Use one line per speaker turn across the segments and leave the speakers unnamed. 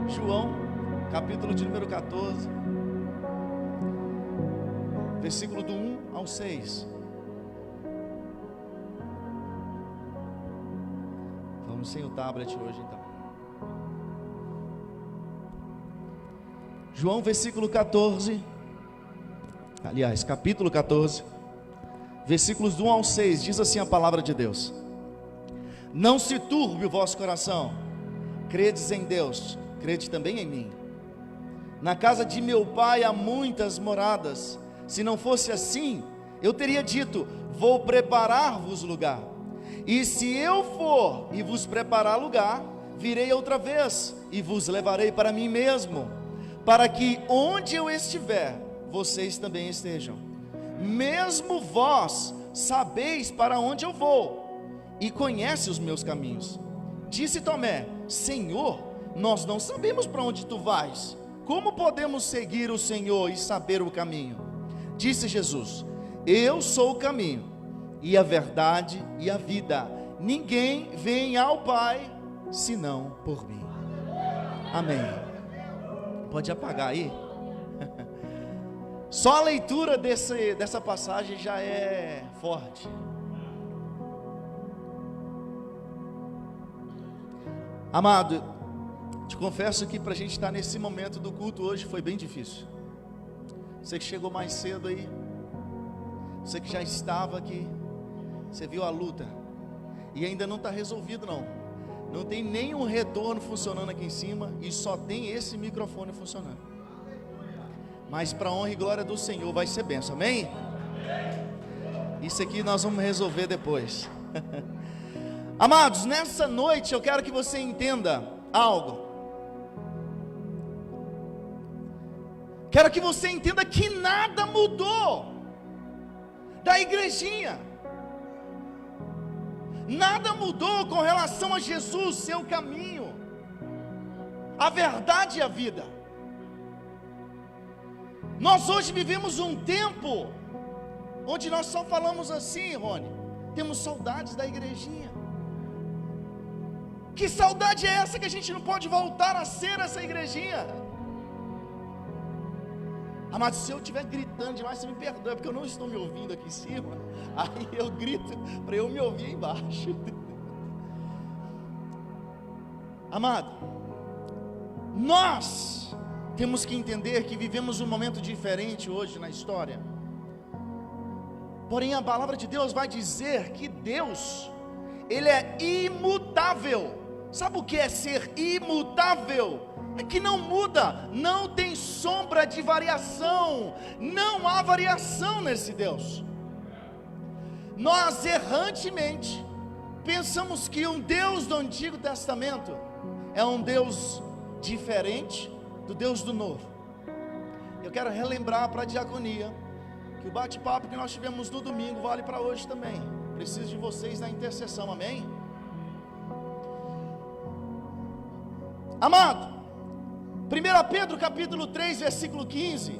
João, capítulo de número 14, versículo do 1 ao 6. Vamos sem o tablet hoje então. João, versículo 14, aliás, capítulo 14, versículos do 1 ao 6, diz assim a palavra de Deus: Não se turbe o vosso coração, credes em Deus, crede também em mim. Na casa de meu pai há muitas moradas, se não fosse assim, eu teria dito, vou preparar-vos lugar. E se eu for e vos preparar lugar, virei outra vez e vos levarei para mim mesmo, para que onde eu estiver, vocês também estejam. Mesmo vós sabeis para onde eu vou, e conhece os meus caminhos. Disse Tomé: Senhor, nós não sabemos para onde tu vais, como podemos seguir o Senhor e saber o caminho? Disse Jesus: Eu sou o caminho, e a verdade e a vida. Ninguém vem ao Pai, senão por mim. Amém. Pode apagar aí? Só a leitura dessa passagem já é forte. Amado, te confesso que para a gente estar nesse momento do culto hoje foi bem difícil. Você que chegou mais cedo aí, você que já estava aqui, você viu a luta, e ainda não está resolvido não. Não tem nenhum retorno funcionando aqui em cima, e só tem esse microfone funcionando. Mas para a honra e glória do Senhor vai ser bênção, amém? Isso aqui nós vamos resolver depois. Amados, nessa noite eu quero que você entenda algo. Quero que você entenda que nada mudou da igrejinha. Nada mudou com relação a Jesus, seu caminho, a verdade e a vida. Nós hoje vivemos um tempo onde nós só falamos assim, Rony, temos saudades da igrejinha. Que saudade é essa que a gente não pode voltar a ser essa igrejinha? Amado, se eu estiver gritando demais, você me perdoa, porque eu não estou me ouvindo aqui em cima. Aí eu grito para eu me ouvir aí embaixo. Amado, nós temos que entender que vivemos um momento diferente hoje na história. Porém a palavra de Deus vai dizer que Deus, Ele é imutável. Sabe o que é ser imutável? É que não muda, não tem sombra de variação, não há variação nesse Deus. Nós errantemente pensamos que um Deus do Antigo Testamento é um Deus diferente do Deus do Novo. Eu quero relembrar para a diaconia que o bate-papo que nós tivemos no domingo vale para hoje também. Preciso de vocês na intercessão, amém? Amado, 1 Pedro capítulo 3 versículo 15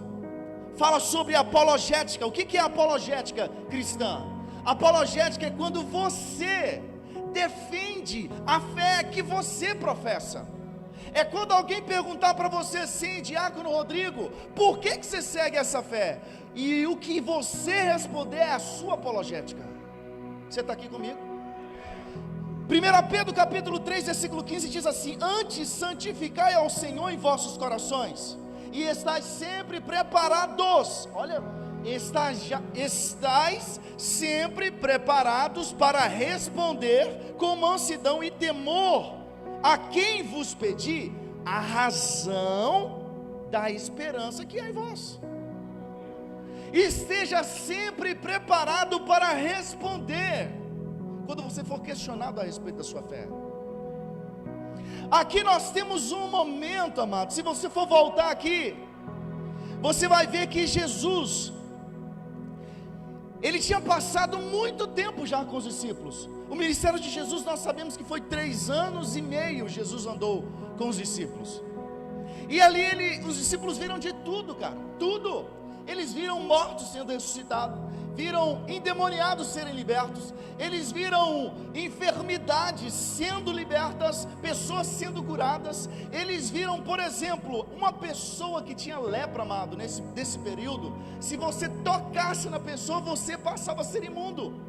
fala sobre apologética. O que é apologética cristã? Apologética é quando você defende a fé que você professa. É quando alguém perguntar para você assim, diácono Rodrigo, por que você segue essa fé? E o que você responder é a sua apologética. Você está aqui comigo? 1 Pedro capítulo 3 versículo 15 diz assim: Antes santificai ao Senhor em vossos corações, e estáis sempre preparados. Olha, estáis sempre preparados para responder com mansidão e temor a quem vos pedir a razão da esperança que há em vós. Esteja sempre preparado para responder quando você for questionado a respeito da sua fé. Aqui nós temos um momento, amado. Se você for voltar aqui, você vai ver que Jesus, ele tinha passado muito tempo já com os discípulos. O ministério de Jesus, nós sabemos que foi 3 anos e meio Jesus andou com os discípulos. E ali os discípulos viram de tudo, cara, tudo. Eles viram mortos sendo ressuscitados, viram endemoniados serem libertos, eles viram enfermidades sendo libertas, pessoas sendo curadas, eles viram, por exemplo, uma pessoa que tinha lepra, amado, nesse período, se você tocasse na pessoa, você passava a ser imundo.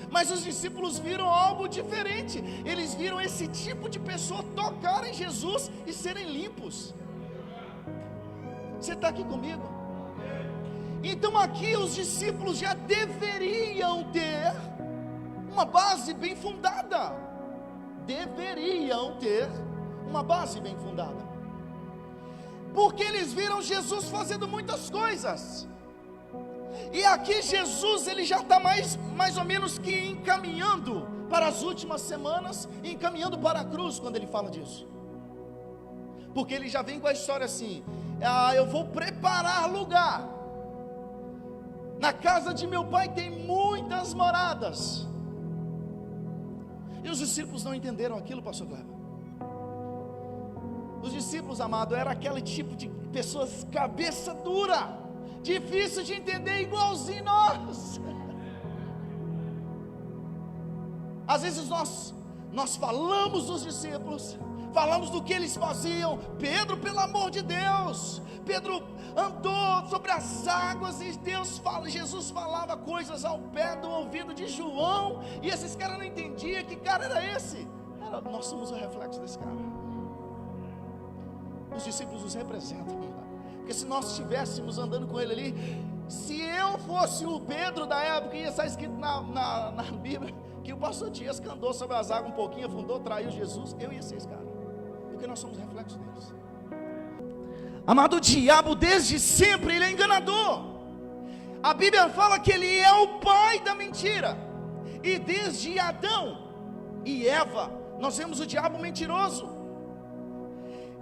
Mas os discípulos viram algo diferente, eles viram esse tipo de pessoa tocar em Jesus e serem limpos. Você está aqui comigo? Então aqui os discípulos já deveriam ter uma base bem fundada. Deveriam ter uma base bem fundada. Porque eles viram Jesus fazendo muitas coisas. E aqui Jesus, ele já está mais ou menos que encaminhando para as últimas semanas, encaminhando para a cruz quando ele fala disso. Porque ele já vem com a história assim: eu vou preparar lugar. Na casa de meu pai tem muitas moradas. E os discípulos não entenderam aquilo, pastor Cleber. Os discípulos, amado, era aquele tipo de pessoas cabeça dura, difícil de entender, igualzinho nós. Às vezes nós falamos dos discípulos, falamos do que eles faziam. Pedro, pelo amor de Deus, Pedro andou sobre as águas e Jesus falava coisas ao pé do ouvido de João, e esses caras não entendiam. Que cara era esse? Nós somos o reflexo desse cara. Os discípulos nos representam, porque se nós estivéssemos andando com ele ali, se eu fosse o Pedro da época, ia estar escrito na Bíblia que o pastor Dias andou sobre as águas um pouquinho, afundou, traiu Jesus, eu ia ser esse cara, porque nós somos reflexos deles. Amado, o diabo desde sempre ele é enganador. A Bíblia fala que ele é o pai da mentira, e desde Adão e Eva nós vemos o diabo mentiroso.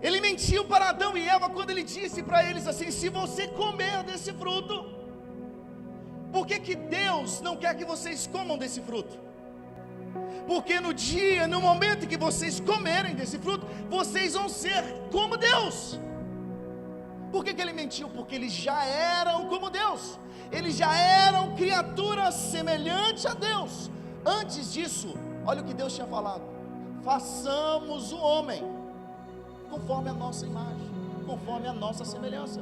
Ele mentiu para Adão e Eva quando ele disse para eles assim: se você comer desse fruto, por que Deus não quer que vocês comam desse fruto? Porque no momento em que vocês comerem desse fruto, vocês vão ser como Deus. Por que ele mentiu? Porque eles já eram como Deus, eles já eram criaturas semelhantes a Deus. Antes disso, olha o que Deus tinha falado: façamos o homem conforme a nossa imagem, conforme a nossa semelhança.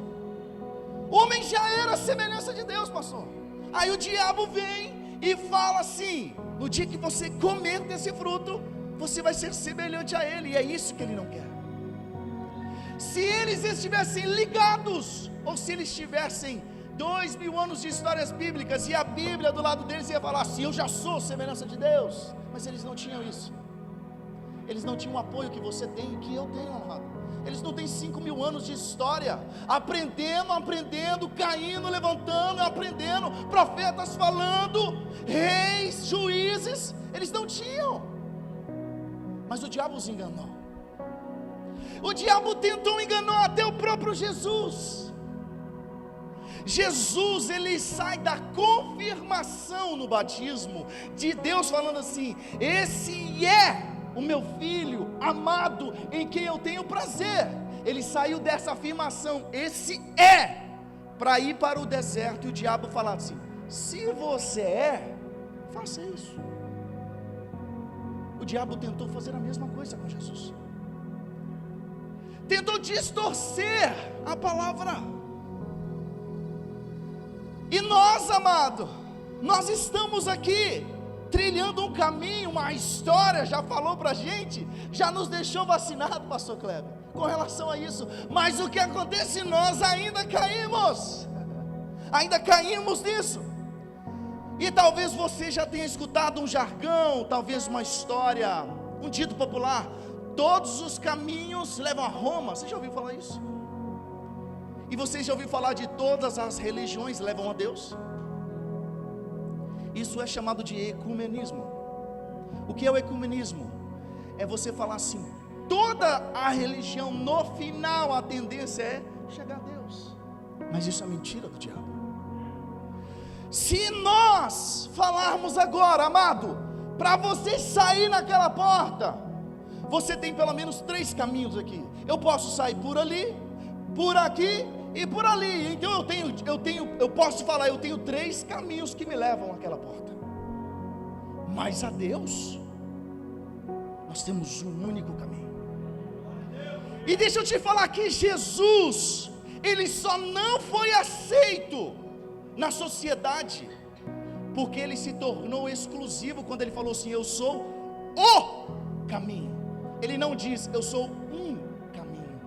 O homem já era a semelhança de Deus, pastor. Aí o diabo vem e fala assim: no dia que você comer desse fruto, você vai ser semelhante a ele. E é isso que ele não quer. Se eles estivessem ligados, ou se eles tivessem 2000 anos de histórias bíblicas, e a Bíblia do lado deles ia falar assim: eu já sou semelhança de Deus. Mas eles não tinham isso. Eles não tinham o apoio que você tem e que eu tenho, amado. Eles não têm 5000 anos de história, aprendendo, caindo, levantando, aprendendo, profetas falando, reis, juízes. Eles não tinham. Mas o diabo os enganou. O diabo tentou enganar até o próprio Jesus. Jesus, ele sai da confirmação no batismo, de Deus falando assim: esse é o meu filho amado, em quem eu tenho prazer. Ele saiu dessa afirmação, esse é, para ir para o deserto, e o diabo falar assim: se você é, faça isso. O diabo tentou fazer a mesma coisa com Jesus, tentou distorcer a palavra. E nós, amado, nós estamos aqui trilhando um caminho, uma história já falou para a gente, já nos deixou vacinado, pastor Kleber, com relação a isso. Mas o que acontece? Nós ainda caímos nisso. E talvez você já tenha escutado um jargão, talvez uma história, um dito popular: todos os caminhos levam a Roma. Você já ouviu falar isso? E você já ouviu falar de todas as religiões levam a Deus? Isso é chamado de ecumenismo. O que é o ecumenismo? É você falar assim: toda a religião, no final, a tendência é chegar a Deus. Mas isso é mentira do diabo. Se nós falarmos agora, amado, para você sair naquela porta, você tem pelo menos 3 caminhos aqui. Eu posso sair por ali, por aqui e por ali. Então eu posso falar, eu tenho 3 caminhos que me levam àquela porta. Mas a Deus, nós temos um único caminho. E deixa eu te falar que Jesus, ele só não foi aceito na sociedade porque ele se tornou exclusivo quando ele falou assim: eu sou o caminho. Ele não diz eu sou um caminho.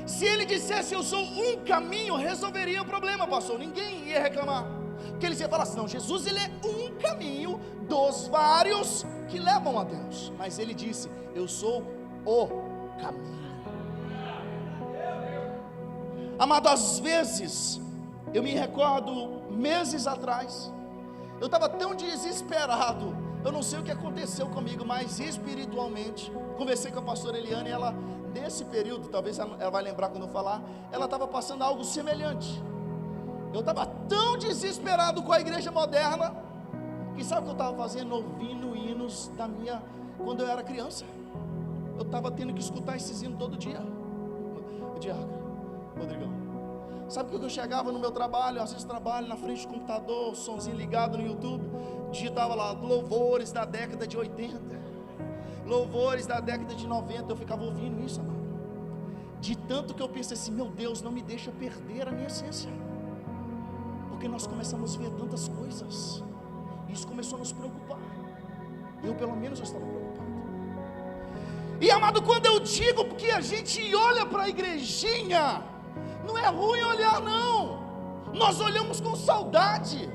Se ele dissesse eu sou um caminho, resolveria o problema, pastor. Ninguém ia reclamar, porque eles iam falar assim: não, Jesus ele é um caminho dos vários que levam a Deus. Mas ele disse: eu sou o caminho. Amado, às vezes eu me recordo, meses atrás, eu estava tão desesperado, eu não sei o que aconteceu comigo, mas espiritualmente, conversei com a pastora Eliane, e ela, nesse período, talvez ela vai lembrar quando eu falar, ela estava passando algo semelhante. Eu estava tão desesperado com a igreja moderna, que sabe o que eu estava fazendo? Ouvindo hinos quando eu era criança. Eu estava tendo que escutar esses hinos todo dia. Rodrigão, sabe que eu chegava no meu trabalho, às vezes trabalho na frente do computador, somzinho ligado no YouTube, digitava lá, louvores da década de 80, louvores da década de 90, eu ficava ouvindo isso, amado. De tanto que eu pensei assim: meu Deus, não me deixa perder a minha essência, porque nós começamos a ver tantas coisas, isso começou a nos preocupar. Eu pelo menos eu estava preocupado. E amado, quando eu digo que a gente olha para a igrejinha, não é ruim olhar, não. Nós olhamos com saudade.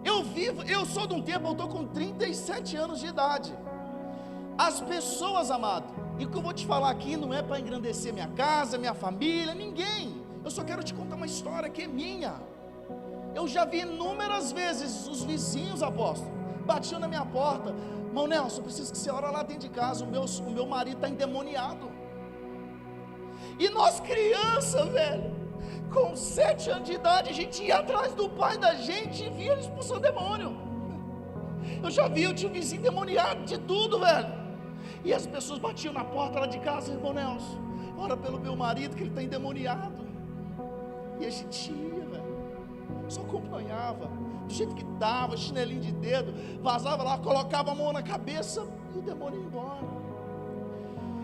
Eu sou de um tempo, eu estou com 37 anos de idade. As pessoas, amado, e o que eu vou te falar aqui não é para engrandecer minha casa, minha família, ninguém. Eu só quero te contar uma história que é minha. Eu já vi inúmeras vezes os vizinhos, apóstolo, batiam na minha porta: irmão Nelson, eu preciso que você ore lá dentro de casa, o meu marido está endemoniado. E nós criança, velho, com 7 anos de idade, a gente ia atrás do pai da gente e via ele expulsando demônio. Eu tinha um vizinho demoniado de tudo, velho. E as pessoas batiam na porta lá de casa: irmão Nelson, ora pelo meu marido que ele está endemoniado. E a gente ia, velho, só acompanhava, do jeito que dava, chinelinho de dedo, vazava lá, colocava a mão na cabeça e o demônio ia embora.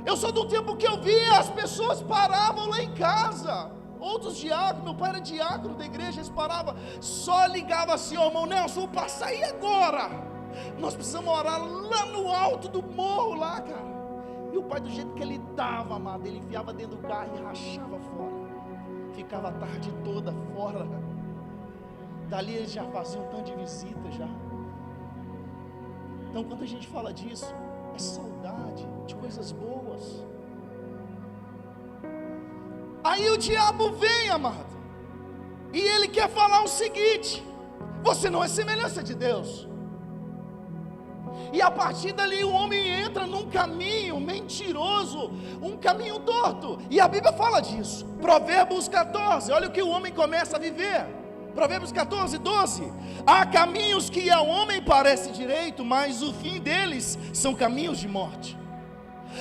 Eu sou do tempo que eu via, as pessoas paravam lá em casa, outros diáconos, meu pai era diácono da igreja, eles paravam, só ligava assim: ó, irmão Nelson, vou passar aí agora, nós precisamos orar lá no alto do morro lá, cara. E o pai, do jeito que ele dava, amado, ele enfiava dentro do carro e rachava fora, ficava a tarde toda fora. Dali eles já faziam um tanto de visita já. Então quando a gente fala disso, é saudade de coisas boas. Aí o diabo vem, amado, e ele quer falar o seguinte: você não é semelhança de Deus. E a partir dali o homem entra num caminho mentiroso, um caminho torto. E a Bíblia fala disso. Provérbios 14, olha o que o homem começa a viver. Provérbios 14, 12. Há caminhos que ao homem parece direito, mas o fim deles são caminhos de morte.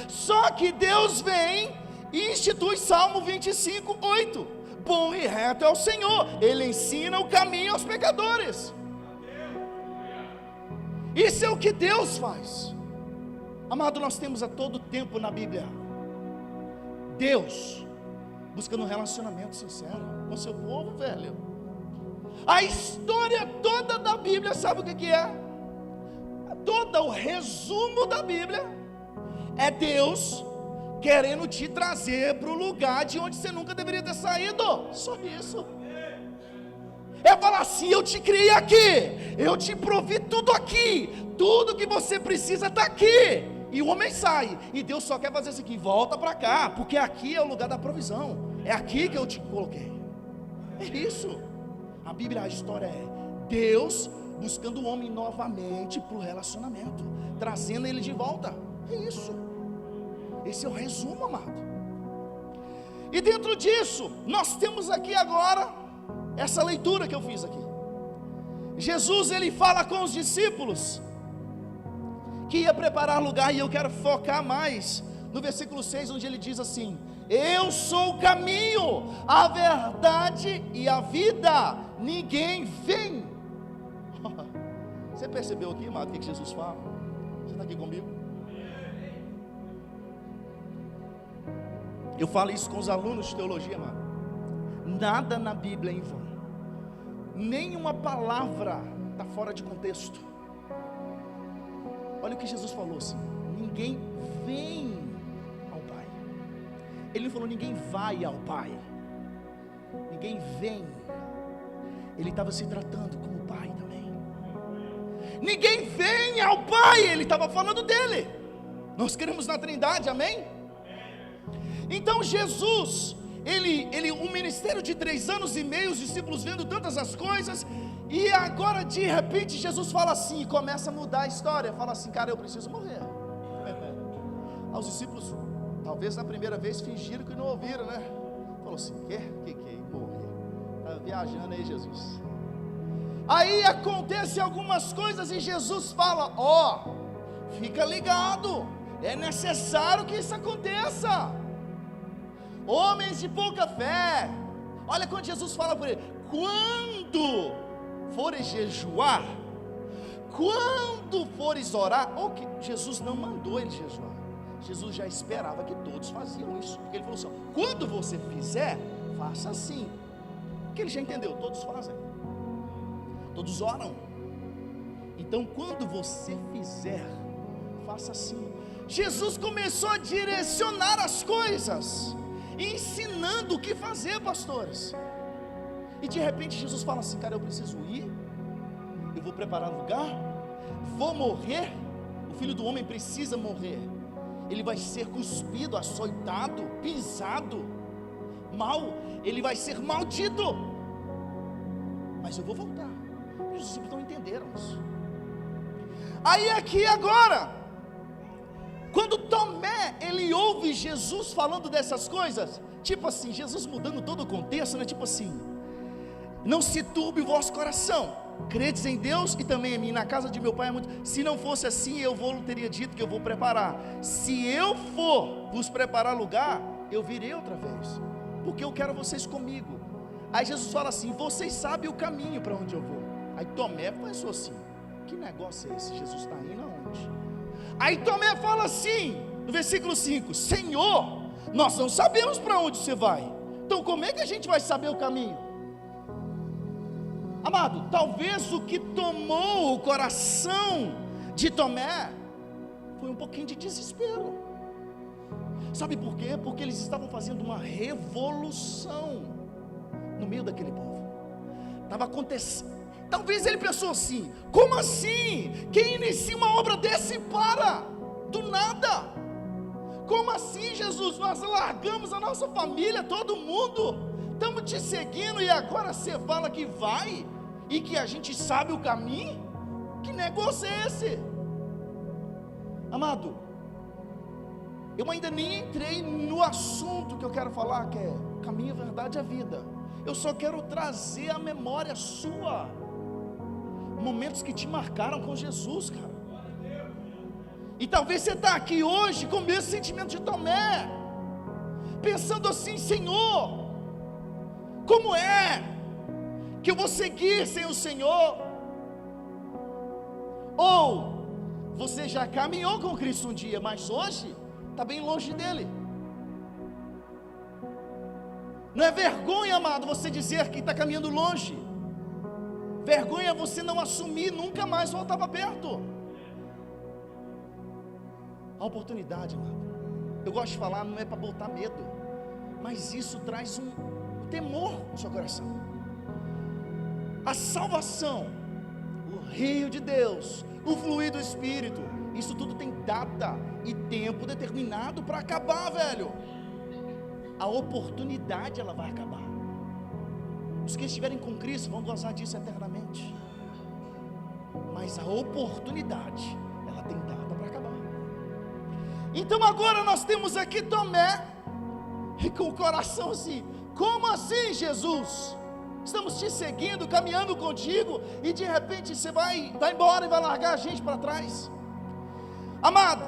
Só que Deus vem e institui Salmo 25, 8. Bom e reto é o Senhor, Ele ensina o caminho aos pecadores. Isso é o que Deus faz. Amado, nós temos a todo tempo na Bíblia Deus buscando um relacionamento sincero com seu povo, velho. A história toda da Bíblia, sabe o que é? Todo o resumo da Bíblia é Deus querendo te trazer para o lugar de onde você nunca deveria ter saído. Só isso. É falar assim: eu te criei aqui, eu te provi tudo aqui, tudo que você precisa está aqui. E o homem sai, e Deus só quer fazer isso aqui: volta para cá, porque aqui é o lugar da provisão, é aqui que eu te coloquei. É isso. A Bíblia, a história é Deus buscando o homem novamente para o relacionamento, trazendo ele de volta. É isso. Esse é o resumo, amado. E dentro disso, nós temos aqui agora essa leitura que eu fiz aqui. Jesus, ele fala com os discípulos que ia preparar lugar, e eu quero focar mais no versículo 6, onde ele diz assim: eu sou o caminho, a verdade e a vida, ninguém vem. Você percebeu aqui, amado, o que Jesus fala? Você está aqui comigo? Eu falo isso com os alunos de teologia, amado. Nada na Bíblia é em vão, nenhuma palavra está fora de contexto. Olha o que Jesus falou assim: ninguém vem ao Pai. Ele não falou ninguém vai ao Pai, ninguém vem. Ele estava se tratando como Pai também. Ninguém vem ao Pai, ele estava falando dele. Nós queremos na Trindade, amém? Então Jesus, um ministério de 3 anos e meio, os discípulos vendo tantas as coisas, e agora de repente Jesus fala assim, começa a mudar a história, fala assim: cara, eu preciso morrer. Os discípulos, talvez na primeira vez, fingiram que não ouviram, né? Falou assim: que morrer? Está viajando aí, Jesus. Aí acontecem algumas coisas e Jesus fala: fica ligado, é necessário que isso aconteça. Homens de pouca fé. Olha quando Jesus fala por ele: quando fores jejuar, quando fores orar. Que Jesus não mandou ele jejuar, Jesus já esperava que todos faziam isso, porque ele falou assim: quando você fizer, faça assim. Porque ele já entendeu, todos fazem, todos oram. Então quando você fizer, faça assim. Jesus começou a direcionar as coisas, ensinando o que fazer, pastores. E de repente Jesus fala assim: cara, eu preciso ir, eu vou preparar lugar, vou morrer. O Filho do Homem precisa morrer, ele vai ser cuspido, açoitado, pisado, ele vai ser maldito, mas eu vou voltar. E os discípulos não entenderam isso. Aí aqui agora, quando Tomé, ele ouve Jesus falando dessas coisas, tipo assim, Jesus mudando todo o contexto, né? Tipo assim: não se turbe o vosso coração, credes em Deus e também em mim, na casa de meu pai é muito. Se não fosse assim, eu teria dito que eu vou preparar. Se eu for vos preparar lugar, eu virei outra vez, porque eu quero vocês comigo. Aí Jesus fala assim: vocês sabem o caminho para onde eu vou. Aí Tomé pensou assim: que negócio é esse? Jesus está indo aonde? Aí Tomé fala assim, no versículo 5: Senhor, nós não sabemos para onde você vai, então como é que a gente vai saber o caminho? Amado, talvez o que tomou o coração de Tomé foi um pouquinho de desespero. Sabe por quê? Porque eles estavam fazendo uma revolução no meio daquele povo. Estava acontecendo. Talvez ele pensou assim: como assim? Quem inicia uma obra dessa e para do nada? Como assim, Jesus? Nós largamos a nossa família, todo mundo, estamos te seguindo, e agora você fala que vai e que a gente sabe o caminho? Que negócio é esse? Amado, eu ainda nem entrei no assunto que eu quero falar, que é caminho, verdade e a vida. Eu só quero trazer à memória sua momentos que te marcaram com Jesus, cara. E talvez você está aqui hoje com o mesmo sentimento de Tomé, pensando assim: Senhor, como é que eu vou seguir sem o Senhor? Ou você já caminhou com Cristo um dia, mas hoje está bem longe dele. Não é vergonha, amado, você dizer que está caminhando longe. Vergonha é você não assumir, nunca mais voltar para perto. A oportunidade, amado, eu gosto de falar, não é para botar medo, mas isso traz um temor no seu coração. A salvação, o rio de Deus, o fluir do Espírito, isso tudo tem data e tempo determinado para acabar, velho. A oportunidade, ela vai acabar. Os que estiverem com Cristo vão gozar disso eternamente, mas a oportunidade, ela tem data para acabar. Então agora nós temos aqui Tomé, e com o coração assim: como assim, Jesus? Estamos te seguindo, caminhando contigo, e de repente você vai embora e vai largar a gente para trás. Amado,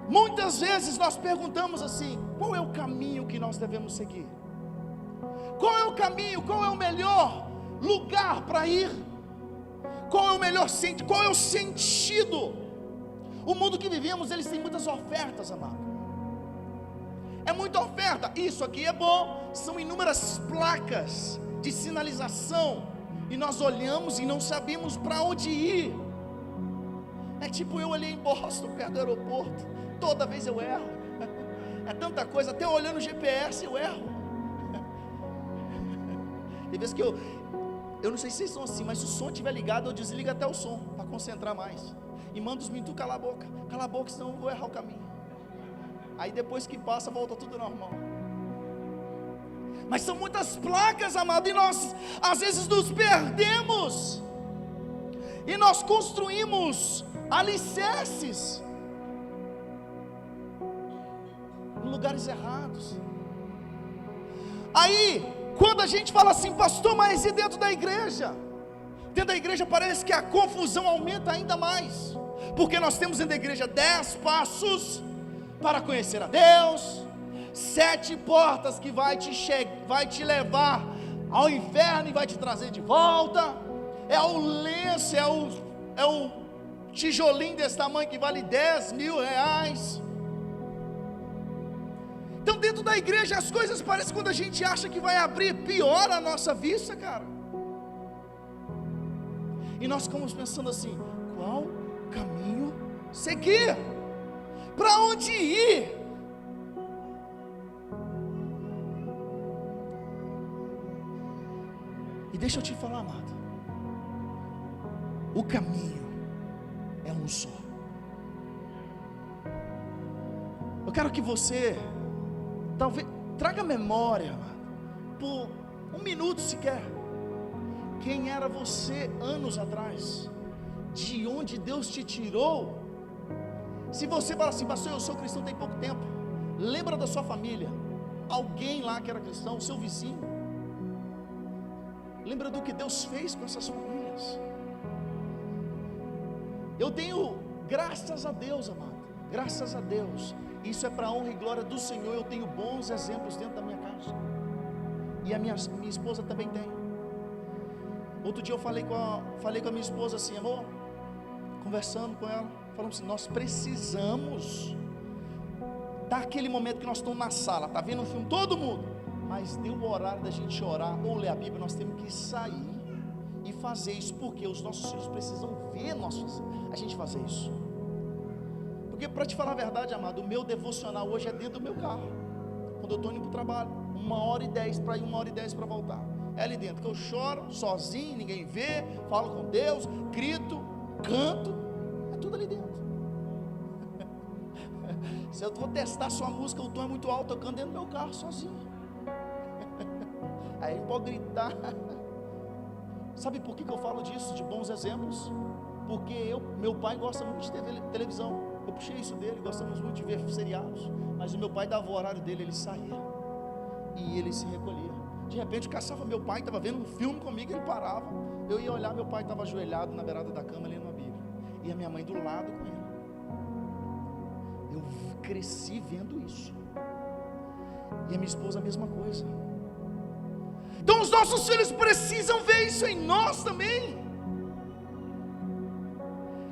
Muitas vezes nós perguntamos assim: qual é o caminho que nós devemos seguir? Qual é o caminho, qual é o melhor lugar para ir? Qual é o melhor sentido, qual é o sentido? O mundo que vivemos, eles têm muitas ofertas, amado. É muita oferta. Isso aqui é bom. São inúmeras placas de sinalização, e nós olhamos e não sabemos para onde ir. É tipo eu ali em Boston, perto do aeroporto. Toda vez eu erro. É tanta coisa, até olhando o GPS eu erro. Tem vezes que eu não sei se vocês são assim, mas se o som estiver ligado, eu desligo até o som, para concentrar mais. E mando os meninos calar a boca, senão eu vou errar o caminho. Aí depois que passa, volta tudo normal. Mas são muitas placas, amado, e nós às vezes nos perdemos. E nós construímos alicerces em lugares errados. Aí, quando a gente fala assim: pastor, mas e dentro da igreja? Dentro da igreja parece que a confusão aumenta ainda mais, porque nós temos dentro da igreja 10 passos para conhecer a Deus, 7 portas que vai te levar ao inferno e vai te trazer de volta. É o lenço, é o tijolinho desse tamanho que vale 10 mil reais. Então dentro da igreja as coisas parecem, quando a gente acha que vai abrir, piora a nossa vista, cara. E nós ficamos pensando assim: qual caminho seguir? Para onde ir? E deixa eu te falar, amado, o caminho é um só. Eu quero que você, talvez, traga memória, amado, por 1 minuto sequer. Quem era você anos atrás? De onde Deus te tirou? Se você fala assim: pastor, eu sou cristão tem pouco tempo, lembra da sua família, alguém lá que era cristão, o seu vizinho. Lembra do que Deus fez com essas famílias. Eu tenho, graças a Deus, amado, graças a Deus, isso é para a honra e glória do Senhor, eu tenho bons exemplos dentro da minha casa. E a minha esposa também tem. Outro dia eu falei com a minha esposa assim: amor, conversando com ela, falando assim: nós precisamos daquele momento que nós estamos na sala, tá vendo um filme, todo mundo, mas deu o horário da gente orar ou ler a Bíblia, nós temos que sair e fazer isso, porque os nossos filhos precisam ver a gente fazer isso. Porque, para te falar a verdade, amado, o meu devocional hoje é dentro do meu carro, quando eu estou indo para o trabalho, 1h10 para ir, 1h10 para voltar. É ali dentro que eu choro, sozinho, ninguém vê, falo com Deus, grito, canto, é tudo ali dentro. Se eu vou testar sua música, o tom é muito alto, eu canto dentro do meu carro, sozinho. Aí pode gritar. Sabe por que eu falo disso, de bons exemplos? Porque meu pai gosta muito de televisão. Eu puxei isso dele, gostamos muito de ver seriados. Mas o meu pai dava o horário dele, ele saía e ele se recolhia. De repente caçava meu pai, estava vendo um filme comigo, ele parava. Eu ia olhar, meu pai estava ajoelhado na beirada da cama lendo a Bíblia, e a minha mãe do lado com ele. Eu cresci vendo isso. E a minha esposa a mesma coisa. Então os nossos filhos precisam ver isso em nós também.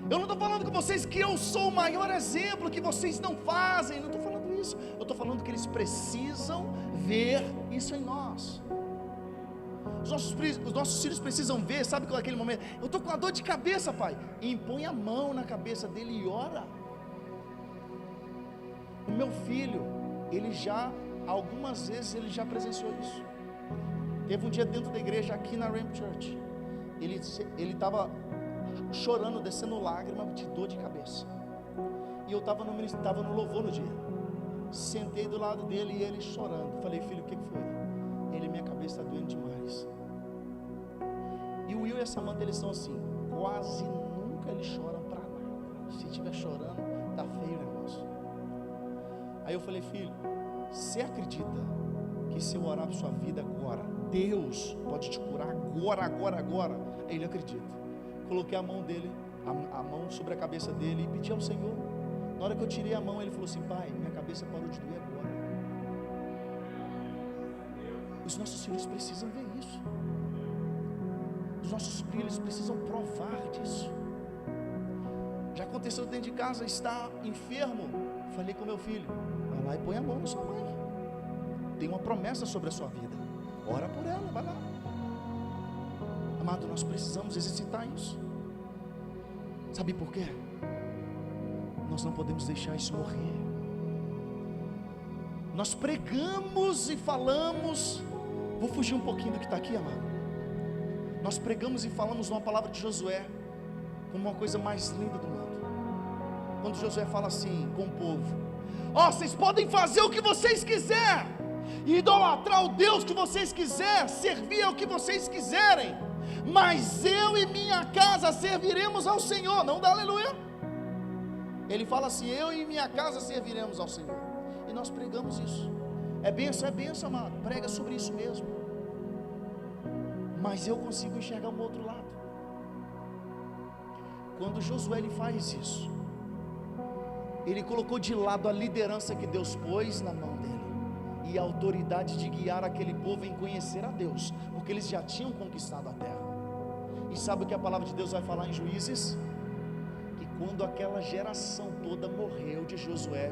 Eu não estou falando com vocês que eu sou o maior exemplo, que vocês não fazem, não estou falando isso. Eu estou falando que eles precisam ver isso em nós. Os nossos filhos precisam ver, sabe qual é aquele momento? Eu estou com uma dor de cabeça, pai, e impõe a mão na cabeça dele e ora. O meu filho, algumas vezes ele já presenciou isso. Teve um dia dentro da igreja aqui na Ramp Church, ele estava chorando, descendo lágrimas de dor de cabeça, e eu estava no louvor no dia, sentei do lado dele e ele chorando. Falei: filho, o que foi? Ele: minha cabeça está doendo demais. E o Will e a Samantha, eles são assim, quase nunca eles choram para nada. Se estiver chorando, está feio o negócio. Aí eu falei: filho, você acredita que se eu orar por sua vida agora, Deus pode te curar agora? Aí ele acredita. Coloquei a mão dele, a mão sobre a cabeça dele e pedi ao Senhor. Na hora que eu tirei a mão, ele falou assim: pai, minha cabeça parou de doer agora. Os nossos filhos precisam ver isso. Os nossos filhos precisam provar disso. Já aconteceu dentro de casa, está enfermo. Falei com meu filho: vai lá e põe a mão na sua mãe. Tem uma promessa sobre a sua vida. Ora por ela, vai lá. Amado, nós precisamos exercitar isso. Sabe por quê? Nós não podemos deixar isso morrer. Nós pregamos e falamos. Vou fugir um pouquinho do que está aqui, amado. Nós pregamos e falamos uma palavra de Josué como uma coisa mais linda do mundo. Quando Josué fala assim com o povo: ó, vocês podem fazer o que vocês quiserem, idolatrar o Deus que vocês quiserem, servir ao que vocês quiserem, mas eu e minha casa serviremos ao Senhor. Não dá aleluia? Ele fala assim: eu e minha casa serviremos ao Senhor. E nós pregamos isso. É benção, amado. Prega sobre isso mesmo. Mas eu consigo enxergar um outro lado. Quando Josué ele faz isso, ele colocou de lado a liderança que Deus pôs na mão dele e a autoridade de guiar aquele povo em conhecer a Deus, porque eles já tinham conquistado a terra. E sabe o que a palavra de Deus vai falar em Juízes? Que quando aquela geração toda morreu de Josué,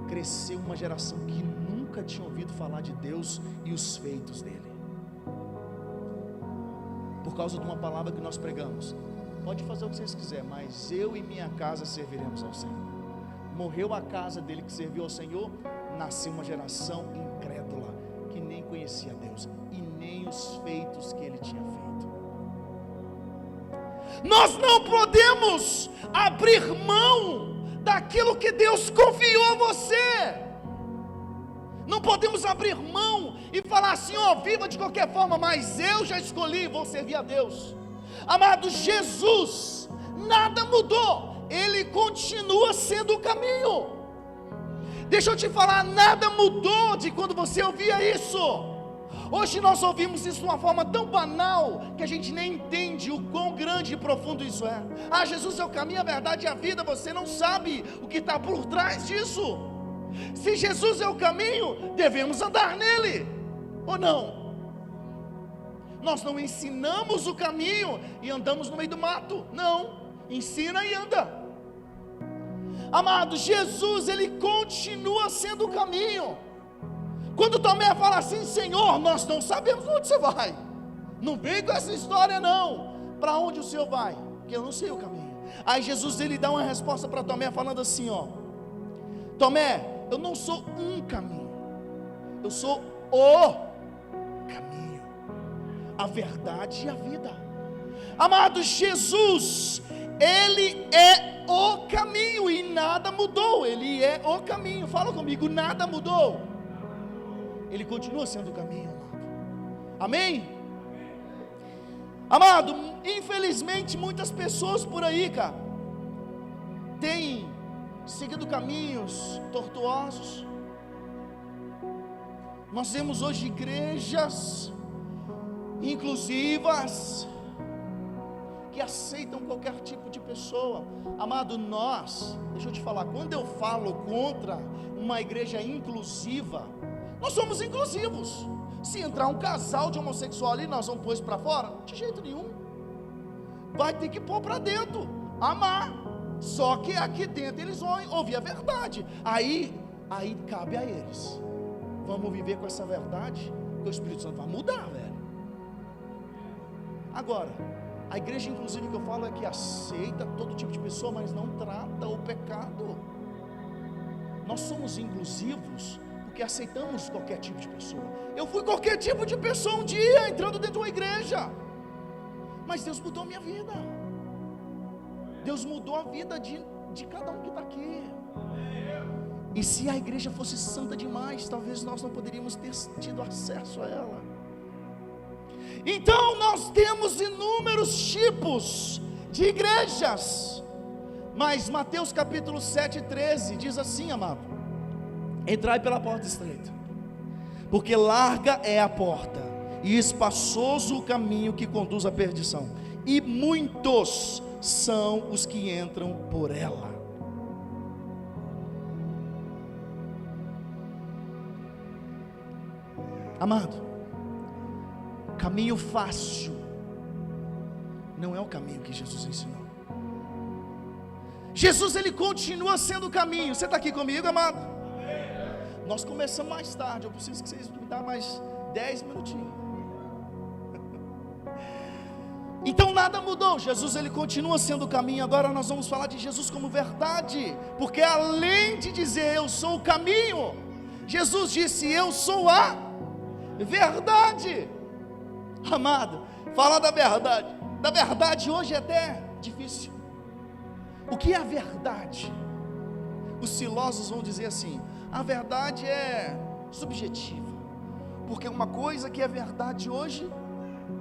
cresceu uma geração que nunca tinha ouvido falar de Deus e os feitos dele, por causa de uma palavra que nós pregamos: pode fazer o que vocês quiserem, mas eu e minha casa serviremos ao Senhor. Morreu a casa dele que serviu ao Senhor, nasceu uma geração incrédula, que nem conhecia Deus, e nem os feitos que ele tinha feito. Nós não podemos abrir mão daquilo que Deus confiou a você. Não podemos abrir mão e falar assim: ó, viva de qualquer forma, mas eu já escolhi e vou servir a Deus. Amado, Jesus, nada mudou, Ele continua sendo o caminho. Deixa eu te falar, nada mudou de quando você ouvia isso. Hoje nós ouvimos isso de uma forma tão banal, que a gente nem entende o quão grande e profundo isso é. Ah, Jesus é o caminho, a verdade e a vida. Você não sabe o que está por trás disso. Se Jesus é o caminho, devemos andar nele, ou não? Nós não ensinamos o caminho e andamos no meio do mato. Não, ensina e anda. Amado, Jesus, Ele continua sendo o caminho. Quando Tomé fala assim: Senhor, nós não sabemos onde você vai, não vem com essa história não, para onde o Senhor vai? Porque eu não sei o caminho. Aí Jesus, Ele dá uma resposta para Tomé falando assim: ó, Tomé, eu não sou um caminho, eu sou o caminho, a verdade e a vida. Amado, Jesus, Ele é o caminho e nada mudou. Ele é o caminho. Fala comigo: nada mudou. Ele continua sendo o caminho, amado. Amém? Amado, infelizmente muitas pessoas por aí, cara, têm seguido caminhos tortuosos. Nós vemos hoje igrejas inclusivas, que aceitam qualquer tipo de pessoa. Amado, deixa eu te falar, quando eu falo contra uma igreja inclusiva, nós somos inclusivos. Se entrar um casal de homossexual ali, nós vamos pôr isso para fora? De jeito nenhum. Vai ter que pôr para dentro, amar. Só que aqui dentro eles vão ouvir a verdade. Aí cabe a eles. Vamos viver com essa verdade, que o Espírito Santo vai mudar, velho. Agora, a igreja inclusive que eu falo é que aceita todo tipo de pessoa, mas não trata o pecado. Nós somos inclusivos porque aceitamos qualquer tipo de pessoa. Eu fui qualquer tipo de pessoa um dia, entrando dentro de uma igreja, mas Deus mudou minha vida. Deus mudou a vida de cada um que está aqui. E se a igreja fosse santa demais, talvez nós não poderíamos ter tido acesso a ela. Então nós temos inúmeros tipos de igrejas, mas Mateus capítulo 7:13 diz assim, amado: entrai pela porta estreita, porque larga é a porta e espaçoso o caminho que conduz à perdição, e muitos são os que entram por ela. Amado, caminho fácil não é o caminho que Jesus ensinou. Jesus, ele continua sendo o caminho. Você está aqui comigo, amado? Nós começamos mais tarde, eu preciso que vocês me dêem mais 10 minutinhos. Então nada mudou, Jesus ele continua sendo o caminho. Agora nós vamos falar de Jesus como verdade, porque além de dizer eu sou o caminho, Jesus disse eu sou a verdade. Amado, falar da verdade hoje é até difícil. O que é a verdade? Os filósofos vão dizer assim: a verdade é subjetiva, porque uma coisa que é verdade hoje,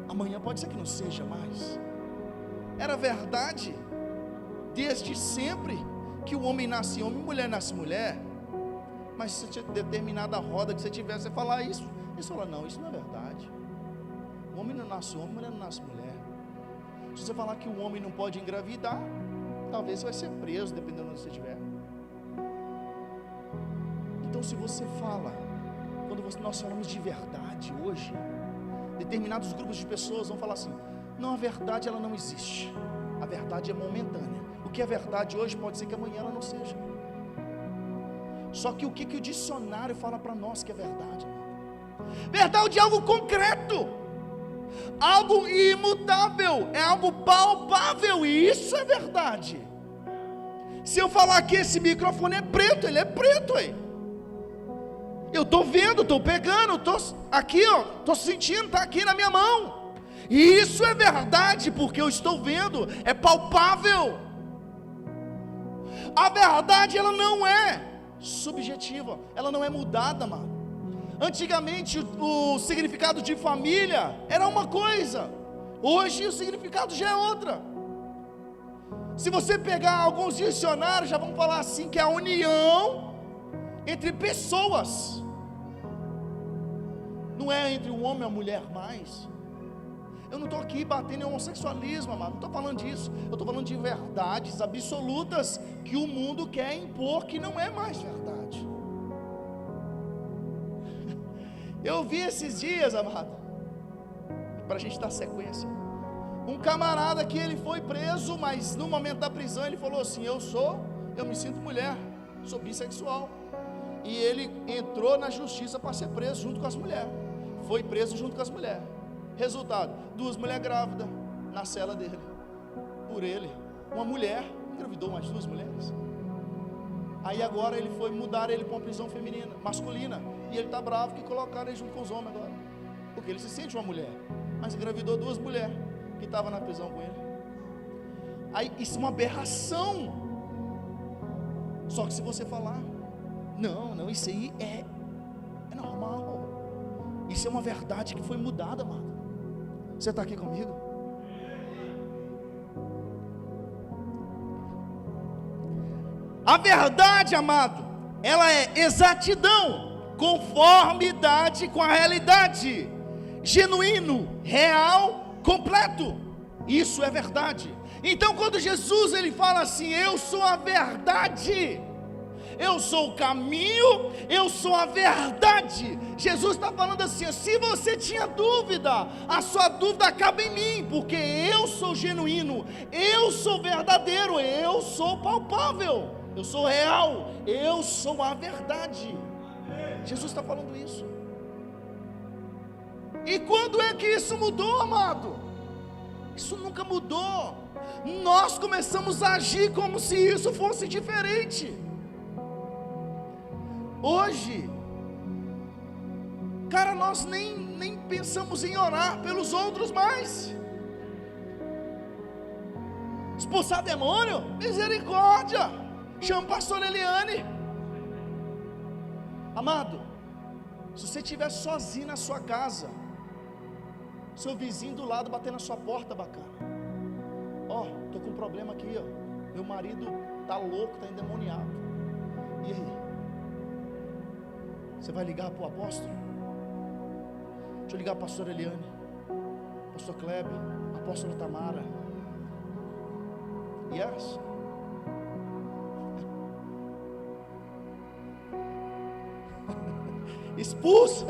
amanhã pode ser que não seja mais. Era verdade desde sempre que o homem nasce homem, mulher nasce mulher. Mas se tinha determinada roda que você tivesse, você falar isso, eles falam, não, isso não é verdade. O homem não nasce homem, mulher não nasce mulher. Se você falar que o homem não pode engravidar, talvez você vai ser preso, dependendo de onde você estiver. Então se você fala, quando nós falamos de verdade hoje, determinados grupos de pessoas vão falar assim: não, a verdade ela não existe, a verdade é momentânea. O que é verdade hoje pode ser que amanhã ela não seja. Só que o que o dicionário fala para nós que é verdade? Verdade é algo concreto, algo imutável, é algo palpável, e isso é verdade. Se eu falar que esse microfone é preto, ele é preto aí. Eu estou vendo, estou pegando, estou aqui, estou sentindo, está aqui na minha mão. E isso é verdade, porque eu estou vendo, é palpável. A verdade ela não é subjetiva, ela não é mudada, mano. Antigamente o significado de família era uma coisa, hoje o significado já é outra. Se você pegar alguns dicionários, já vão falar assim, que é a união entre pessoas, não é entre o homem e a mulher mais. Eu não estou aqui batendo em homossexualismo, amado, não estou falando disso. Eu estou falando de verdades absolutas que o mundo quer impor, que não é mais verdade. Eu vi esses dias, amado, para a gente dar sequência, um camarada que ele foi preso, mas no momento da prisão ele falou assim: eu me sinto mulher, sou bissexual. E ele entrou na justiça para ser preso junto com as mulheres. Foi preso junto com as mulheres. Resultado: 2 mulheres grávidas na cela dele. Por ele, uma mulher engravidou mais 2 mulheres. Aí agora ele foi mudar ele para uma prisão feminina, masculina. E ele está bravo que colocaram ele junto com os homens agora, porque ele se sente uma mulher, mas engravidou 2 mulheres que estavam na prisão com ele. Aí isso é uma aberração. Só que se você falar, não, isso aí é normal. Isso é uma verdade que foi mudada, amado. Você está aqui comigo? A verdade, amado, ela é exatidão, conformidade com a realidade, genuíno, real, completo. Isso é verdade. Então quando Jesus ele fala assim: eu sou a verdade, eu sou o caminho, eu sou a verdade. Jesus está falando assim: se você tinha dúvida, a sua dúvida acaba em mim, porque eu sou genuíno, eu sou verdadeiro, eu sou palpável, eu sou real, eu sou a verdade. Jesus está falando isso. E quando é que isso mudou, amado? Isso nunca mudou. Nós começamos a agir como se isso fosse diferente. Hoje, cara, nós nem pensamos em orar pelos outros mais. Expulsar demônio? Misericórdia! Chama o pastor Eliane. Amado, se você estiver sozinho na sua casa, seu vizinho do lado bater na sua porta, bacana. Estou com um problema aqui, meu marido está louco, está endemoniado. E aí? Você vai ligar para o apóstolo? Deixa eu ligar para a pastora Eliane, pastor Kleber, apóstolo Tamara. Yes. Expulsa.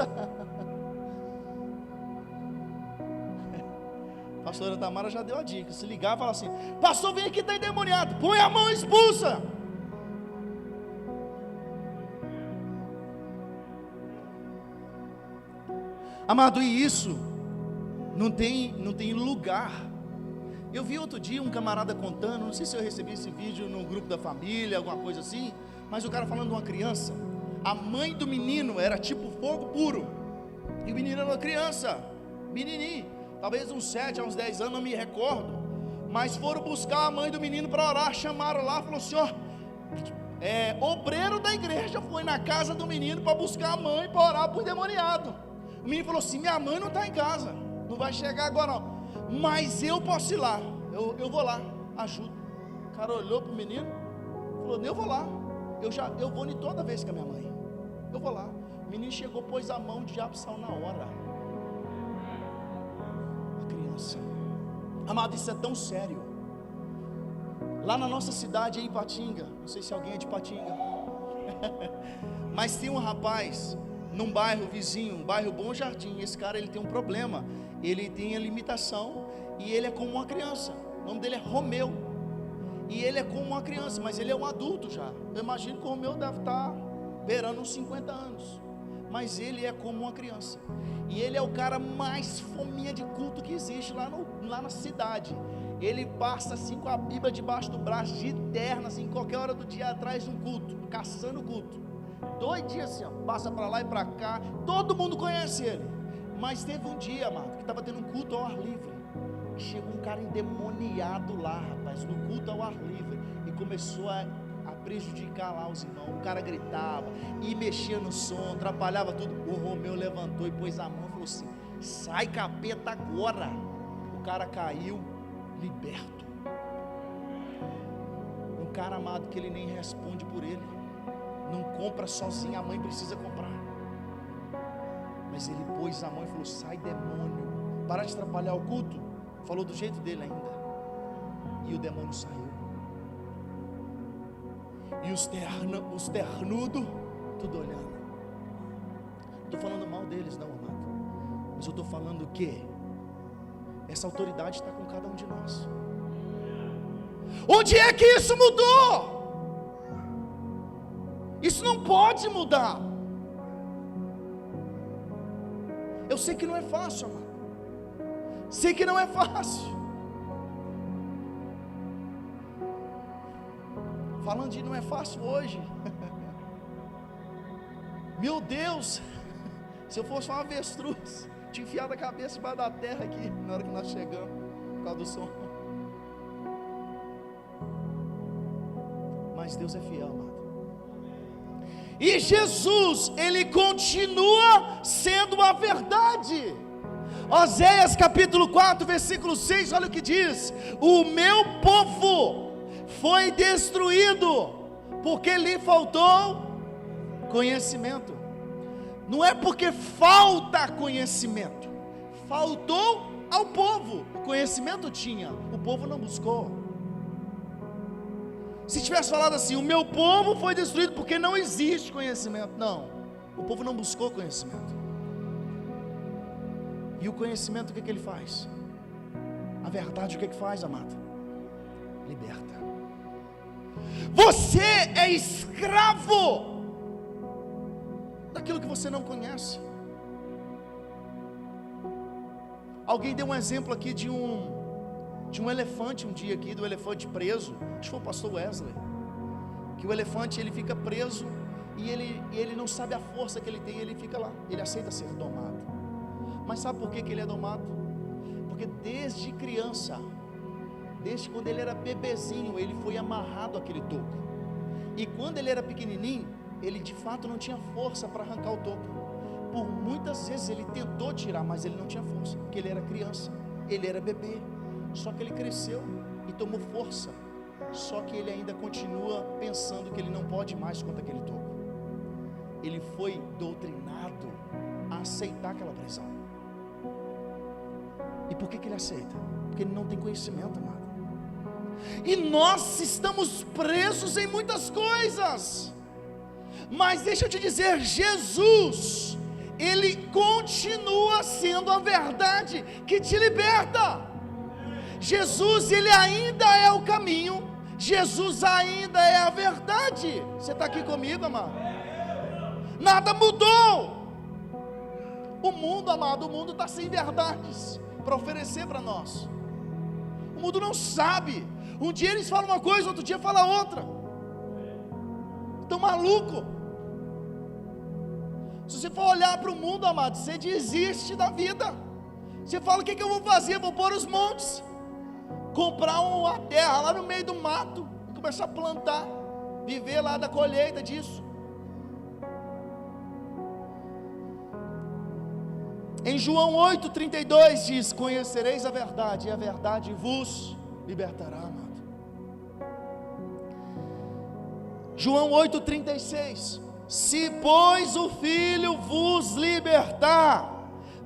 pastora Tamara já deu a dica. Se ligar, fala assim: pastor, vem aqui, está endemoniado, põe a mão e expulsa. Amado, e isso não tem lugar. Eu vi outro dia um camarada contando, não sei se eu recebi esse vídeo no grupo da família, alguma coisa assim, mas o cara falando de uma criança. A mãe do menino era tipo fogo puro, e o menino era uma criança, menininho, talvez uns 7 a uns 10 anos, não me recordo, mas foram buscar a mãe do menino para orar, chamaram lá, falou assim: ó, obreiro da igreja foi na casa do menino para buscar a mãe, para orar por endemoniado. O menino falou assim: minha mãe não está em casa, não vai chegar agora não, mas eu posso ir lá, eu vou lá, ajudo. O cara olhou para o menino, falou: eu vou lá, eu vou em toda vez com a minha mãe, eu vou lá. O menino chegou, pôs a mão, o diabo saiu na hora. A criança, amado, isso é tão sério. Lá na nossa cidade, em Ipatinga, não sei se alguém é de Ipatinga, mas tem um rapaz num bairro vizinho, um bairro Bom Jardim. Esse cara, ele tem um problema, ele tem a limitação, e ele é como uma criança. O nome dele é Romeu, e ele é como uma criança, mas ele é um adulto já. Eu imagino que o Romeu deve estar beirando uns 50 anos, mas ele é como uma criança, e ele é o cara mais fominha de culto que existe lá na cidade. Ele passa assim com a Bíblia debaixo do braço, de terno, assim, qualquer hora do dia, atrás de um culto, caçando culto, doidinho assim, ó, passa para lá e para cá, todo mundo conhece ele. Mas teve um dia, amado, que estava tendo um culto ao ar livre, chegou um cara endemoniado lá, rapaz, no culto ao ar livre, e começou a prejudicar lá os irmãos. O cara gritava e mexia no som, atrapalhava tudo. O Romeu levantou e pôs a mão e falou assim: sai, capeta, agora. O cara caiu liberto. Um cara, amado, que ele nem responde por ele, não compra sozinho, a mãe precisa comprar, mas ele pôs a mão e falou: sai, demônio, para de atrapalhar o culto. Falou do jeito dele ainda, e o demônio saiu. E os ternudos, tudo olhando. Não estou falando mal deles não, amado, mas eu estou falando que essa autoridade está com cada um de nós. Onde é que isso mudou? Isso não pode mudar. Eu sei que não é fácil, amado, sei que não é fácil. Falando de não é fácil hoje, meu Deus, se eu fosse uma avestruz, tinha enfiado a cabeça debaixo da terra aqui, na hora que nós chegamos, por causa do som. Mas Deus é fiel, amado, e Jesus, Ele continua sendo a verdade. Oséias capítulo 4, versículo 6, olha o que diz: o meu povo foi destruído porque lhe faltou conhecimento. Não é porque falta conhecimento, faltou ao povo. O conhecimento tinha, o povo não buscou. Se tivesse falado assim: o meu povo foi destruído porque não existe conhecimento, não, o povo não buscou conhecimento. E o conhecimento, o que ele faz? A verdade, o que faz, amado? Liberta. Você é escravo daquilo que você não conhece. Alguém deu um exemplo aqui de um elefante um dia aqui, do elefante preso. Acho que foi o pastor Wesley, que o elefante, ele fica preso, e ele não sabe a força que ele tem, ele fica lá, ele aceita ser domado. Mas sabe por que ele é domado? Porque desde criança, desde quando ele era bebezinho, ele foi amarrado àquele toco. E quando ele era pequenininho, ele de fato não tinha força para arrancar o toco. Por muitas vezes ele tentou tirar, mas ele não tinha força, porque ele era criança, ele era bebê. Só que ele cresceu e tomou força. Só que ele ainda continua pensando que ele não pode mais contra aquele toco. Ele foi doutrinado a aceitar aquela prisão. E por que ele aceita? Porque ele não tem conhecimento, amado. E nós estamos presos em muitas coisas. Mas deixa eu te dizer, Jesus, Ele continua sendo a verdade que te liberta. Jesus, Ele ainda é o caminho, Jesus ainda é a verdade. Você está aqui comigo, amado? Nada mudou. O mundo, amado, o mundo está sem verdades para oferecer para nós. O mundo não sabe. Um dia eles falam uma coisa, outro dia fala outra. Estão malucos. Se você for olhar para o mundo, amado, você desiste da vida. Você fala: o que eu vou fazer? Vou pôr os montes, comprar uma terra lá no meio do mato e começar a plantar, viver lá da colheita disso. Em João 8,32 diz: conhecereis a verdade, e a verdade vos libertará, amado. João 8,36: se pois o Filho vos libertar,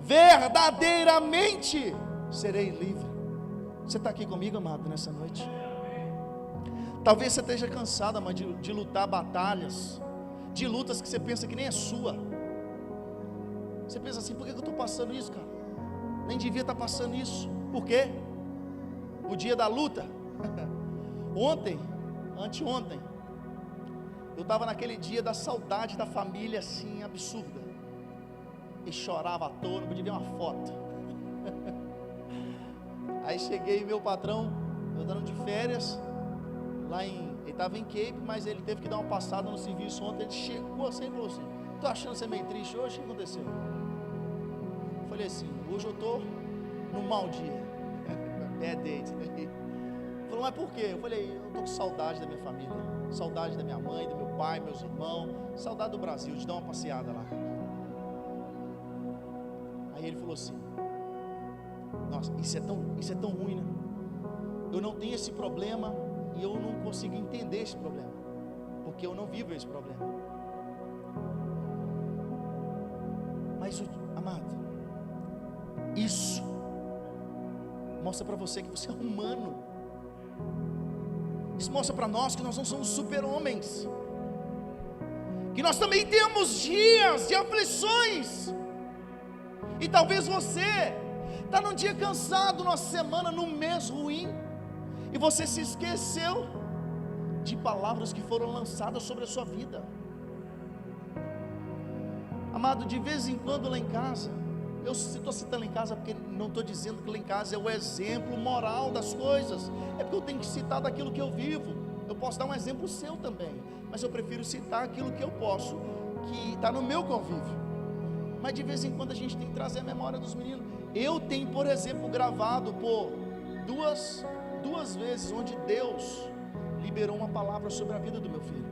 verdadeiramente serei livre. Você está aqui comigo, amado, nessa noite? Talvez você esteja cansado, amado, de lutar batalhas, de lutas que você pensa que nem é sua. Você pensa assim: por que eu estou passando isso, cara? Nem devia estar passando isso. Por quê? O dia da luta. Anteontem, eu estava naquele dia da saudade da família, assim, absurda. E chorava à toa, não podia ver uma foto. Aí cheguei, meu patrão, eu dando de férias, ele estava em Cape, mas ele teve que dar uma passada no serviço ontem. Ele chegou assim e falou assim: estou achando você meio triste hoje, o que aconteceu? Eu falei assim: hoje eu estou num mau dia. Bad date. Ele falou: mas por quê? Eu falei: eu estou com saudade da minha família, saudade da minha mãe, do meu pai, meus irmãos, saudade do Brasil, de dar uma passeada lá. Aí ele falou assim: nossa, isso é tão ruim, né? Eu não tenho esse problema e eu não consigo entender esse problema, porque eu não vivo esse problema. Mas, amado, isso mostra para você que você é humano. Isso mostra para nós que nós não somos super-homens, que nós também temos dias de aflições. E talvez você está num dia cansado, numa semana, num mês ruim, e você se esqueceu de palavras que foram lançadas sobre a sua vida. Amado, de vez em quando lá em casa, eu estou citando em casa porque não estou dizendo que lá em casa é o exemplo moral das coisas, é porque eu tenho que citar daquilo que eu vivo. Eu posso dar um exemplo seu também, mas eu prefiro citar aquilo que eu posso, que está no meu convívio. Mas de vez em quando a gente tem que trazer a memória dos meninos. Eu tenho, por exemplo, gravado por duas vezes onde Deus liberou uma palavra sobre a vida do meu filho.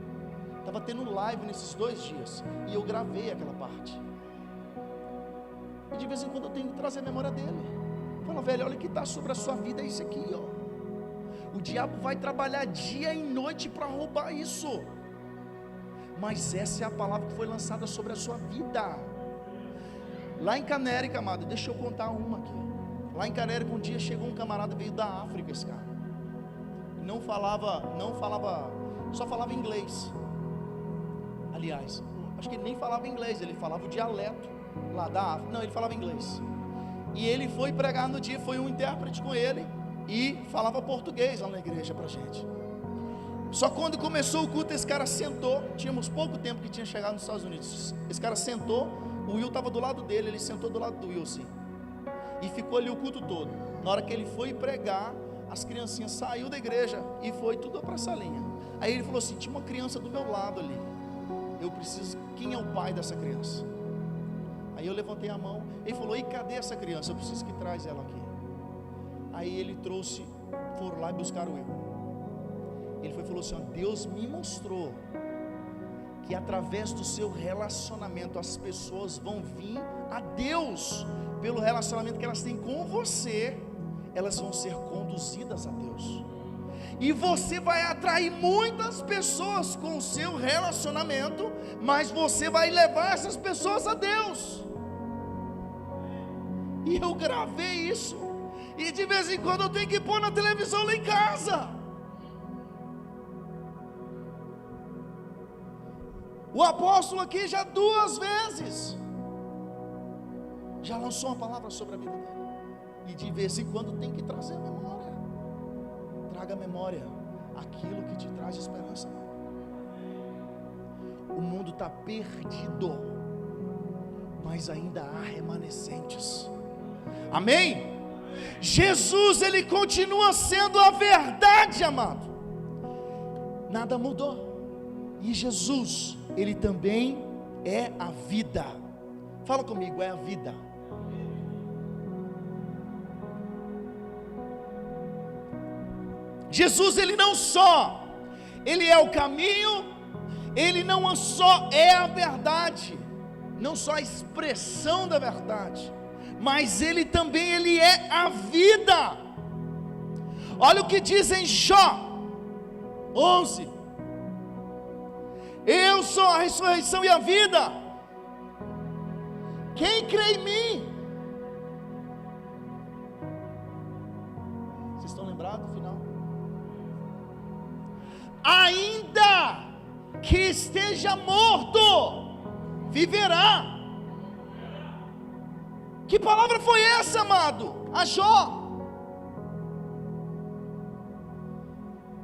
Estava tendo live nesses 2 dias e eu gravei aquela parte. E de vez em quando eu tenho que trazer a memória dele. Fala: velho, olha o que está sobre a sua vida, é isso aqui, ó. O diabo vai trabalhar dia e noite para roubar isso, mas essa é a palavra que foi lançada sobre a sua vida. Lá em Canérica, amado, deixa eu contar uma aqui. Lá em Canérica, um dia chegou um camarada, veio da África, esse cara. Não falava, só falava inglês. Aliás, acho que ele nem falava inglês, ele falava o dialeto lá da África. Não, ele falava inglês. E ele foi pregar no dia, foi um intérprete com ele e falava português lá na igreja pra gente. Só quando começou o culto, esse cara sentou. Tínhamos pouco tempo que tinha chegado nos Estados Unidos. Esse cara sentou, o Will estava do lado dele, ele sentou do lado do Will assim, e ficou ali o culto todo. Na hora que ele foi pregar, as criancinhas saíram da igreja e foi tudo para a salinha. Aí ele falou assim: tinha uma criança do meu lado ali, eu preciso, quem é o pai dessa criança? Aí eu levantei a mão, ele falou: e cadê essa criança? Eu preciso que traz ela aqui. Aí ele trouxe, foram lá e buscaram o Will. Ele foi e falou assim: ó, Deus me mostrou que através do seu relacionamento as pessoas vão vir a Deus, pelo relacionamento que elas têm com você, elas vão ser conduzidas a Deus, e você vai atrair muitas pessoas com o seu relacionamento, mas você vai levar essas pessoas a Deus. E eu gravei isso, e de vez em quando eu tenho que pôr na televisão lá em casa. O apóstolo aqui já 2 vezes já lançou uma palavra sobre a vida dele, e de vez em quando tem que trazer a memória. traga à memória aquilo que te traz esperança. O mundo está perdido, mas ainda há remanescentes. Amém? Jesus, Ele continua sendo a verdade, amado. Nada mudou. E Jesus, Ele também é a vida. Fala comigo, é a vida. Jesus, Ele não só, Ele é o caminho, Ele não só é a verdade, não só a expressão da verdade, mas Ele também, Ele é a vida. Olha o que diz em Jó 11: eu sou a ressurreição e a vida, quem crê em mim? Vocês estão lembrados do final? Ainda que esteja morto, viverá. Que palavra foi essa, amado? A Jó.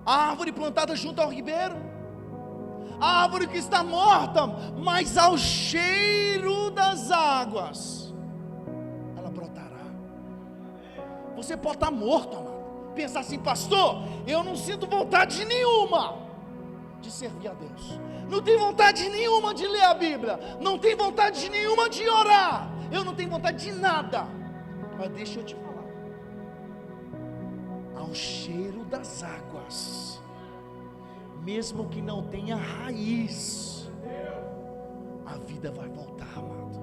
A árvore plantada junto ao ribeiro, a árvore que está morta, mas ao cheiro das águas ela brotará. Você pode estar morto, amado, pensar assim: pastor, eu não sinto vontade nenhuma de servir a Deus, não tenho vontade nenhuma de ler a Bíblia, não tenho vontade nenhuma de orar, eu não tenho vontade de nada. Mas deixa eu te falar, ao cheiro das águas, mesmo que não tenha raiz, a vida vai voltar, amado,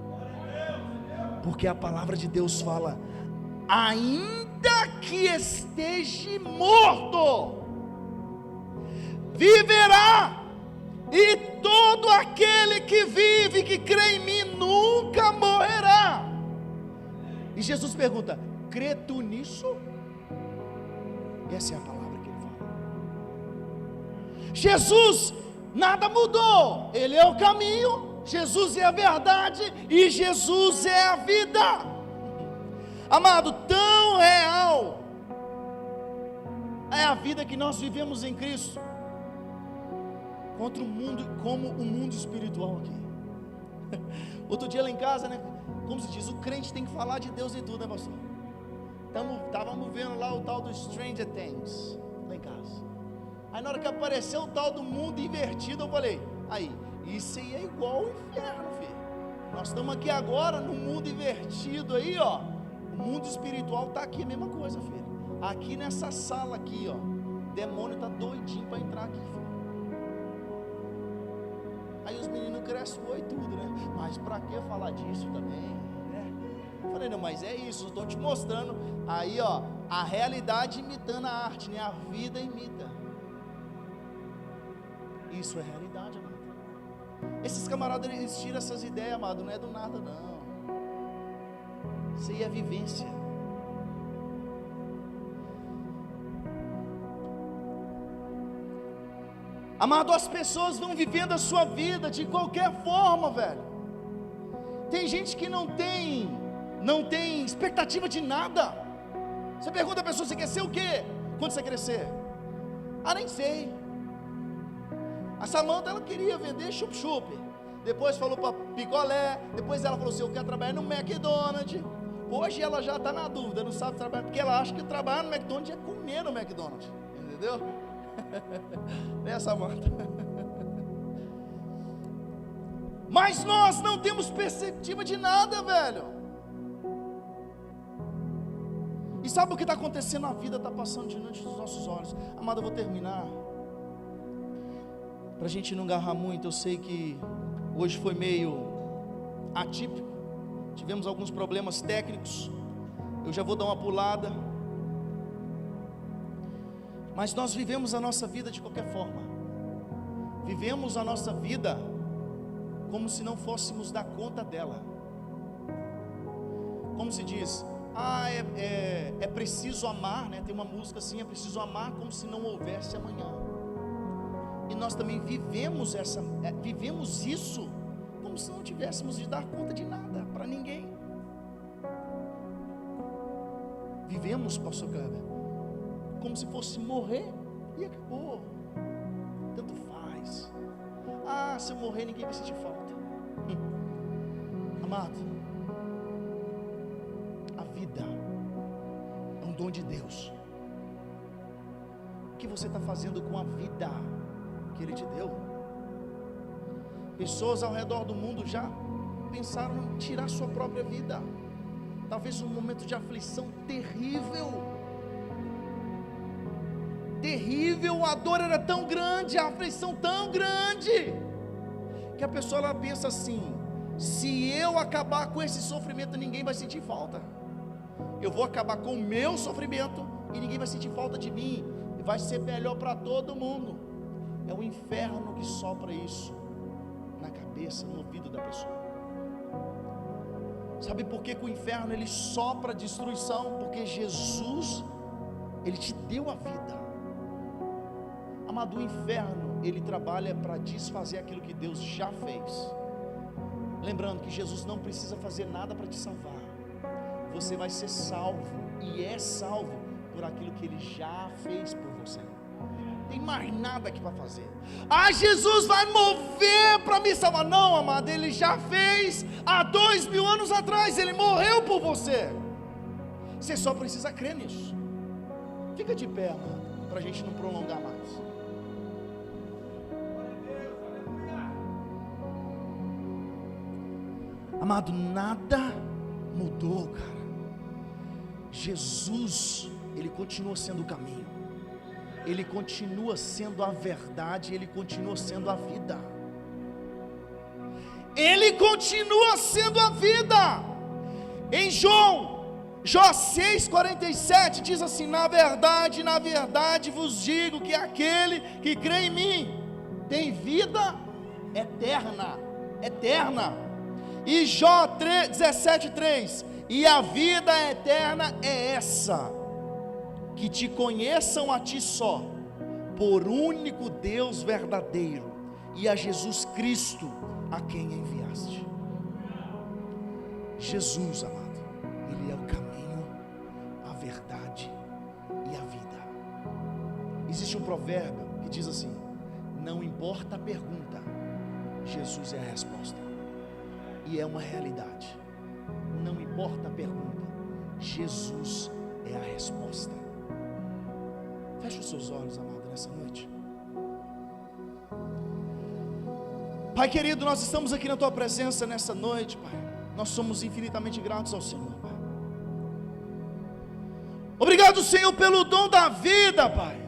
porque a palavra de Deus fala: ainda que esteja morto, viverá, e todo aquele que vive, que crê em mim, nunca morrerá. E Jesus pergunta: crê tu nisso? Essa é a palavra que ele fala. Jesus, nada mudou, Ele é o caminho, Jesus é a verdade e Jesus é a vida. Amado, tão real é a vida que nós vivemos em Cristo, contra o mundo, como o mundo espiritual aqui. Outro dia lá em casa, né, como se diz, o crente tem que falar de Deus em tudo, né, pastor? Estávamos vendo lá o tal do Stranger Things, lá em casa. Aí na hora que apareceu o tal do mundo invertido, eu falei: aí, isso aí é igual ao inferno, filho. Nós estamos aqui agora no mundo invertido aí, ó. O mundo espiritual está aqui, a mesma coisa, filho. Aqui nessa sala aqui, ó, o demônio está doidinho para entrar aqui, filho. Aí os meninos crescem e tudo, né? Mas para que falar disso também, né? Eu falei: não, mas é isso, eu estou te mostrando. Aí, ó, a realidade imitando a arte, né? A vida imita. Isso é realidade, amado. Esses camaradas, eles tiram essas ideias, amado, não é do nada, não. Isso aí é vivência. Amado, as pessoas vão vivendo a sua vida de qualquer forma, velho. Tem gente que não tem expectativa de nada. Você pergunta a pessoa: você quer ser o quê quando você crescer? Ah, nem sei. A Samanta, ela queria vender chup-chup, depois falou para picolé, depois ela falou assim: eu quero trabalhar no McDonald's. Hoje ela já está na dúvida, não sabe trabalhar, porque ela acha que trabalhar no McDonald's é comer no McDonald's, entendeu? Né, Samanta? Mas nós não temos perspectiva de nada, velho. E sabe o que está acontecendo? A vida está passando diante dos nossos olhos. Amado, eu vou terminar, para a gente não agarrar muito. Eu sei que hoje foi meio atípico, tivemos alguns problemas técnicos, eu já vou dar uma pulada. Mas nós vivemos a nossa vida de qualquer forma, vivemos a nossa vida como se não fôssemos dar conta dela. Como se diz, é preciso amar, né? Tem uma música assim: é preciso amar como se não houvesse amanhã. E nós também vivemos isso como se não tivéssemos de dar conta de nada para ninguém. Vivemos, pastor Kleber, como se fosse morrer e acabou. Tanto faz. Se eu morrer ninguém vai sentir falta. Amado, a vida é um dom de Deus. O que você está fazendo com a vida que Ele te deu? Pessoas ao redor do mundo já pensaram em tirar sua própria vida. Talvez um momento de aflição terrível. Terrível, a dor era tão grande, a aflição tão grande, que a pessoa ela pensa assim: se eu acabar com esse sofrimento, ninguém vai sentir falta. Eu vou acabar com o meu sofrimento e ninguém vai sentir falta de mim. E vai ser melhor para todo mundo. É o inferno que sopra isso na cabeça, no ouvido da pessoa. Sabe por que o inferno ele sopra destruição? Porque Jesus, Ele te deu a vida. Amado, o inferno, ele trabalha para desfazer aquilo que Deus já fez. Lembrando que Jesus não precisa fazer nada para te salvar. Você vai ser salvo, e é salvo por aquilo que Ele já fez por você. Não tem mais nada aqui para fazer. Jesus vai mover para me salvar. Não, amado, Ele já fez há 2000 anos atrás. Ele morreu por você. Você só precisa crer nisso. Fica de pé, amado, para a gente não prolongar mais. Amado, nada mudou, cara. Jesus, Ele continua sendo o caminho, Ele continua sendo a verdade, Ele continua sendo a vida. Ele continua sendo a vida. Em Jó 6,47 diz assim: na verdade vos digo que aquele que crê em mim tem vida eterna. E Jó 17,3: e a vida eterna é essa, que te conheçam a ti só, por único Deus verdadeiro, e a Jesus Cristo, a quem enviaste. Jesus, amado, Ele é o caminho, a verdade e a vida. Existe um provérbio que diz assim: não importa a pergunta, Jesus é a resposta. E é uma realidade. Não importa a pergunta, Jesus é a resposta. Feche os seus olhos, amado, nessa noite. Pai querido, nós estamos aqui na Tua presença nessa noite, Pai. Nós somos infinitamente gratos ao Senhor, Pai. Obrigado, Senhor, pelo dom da vida, Pai.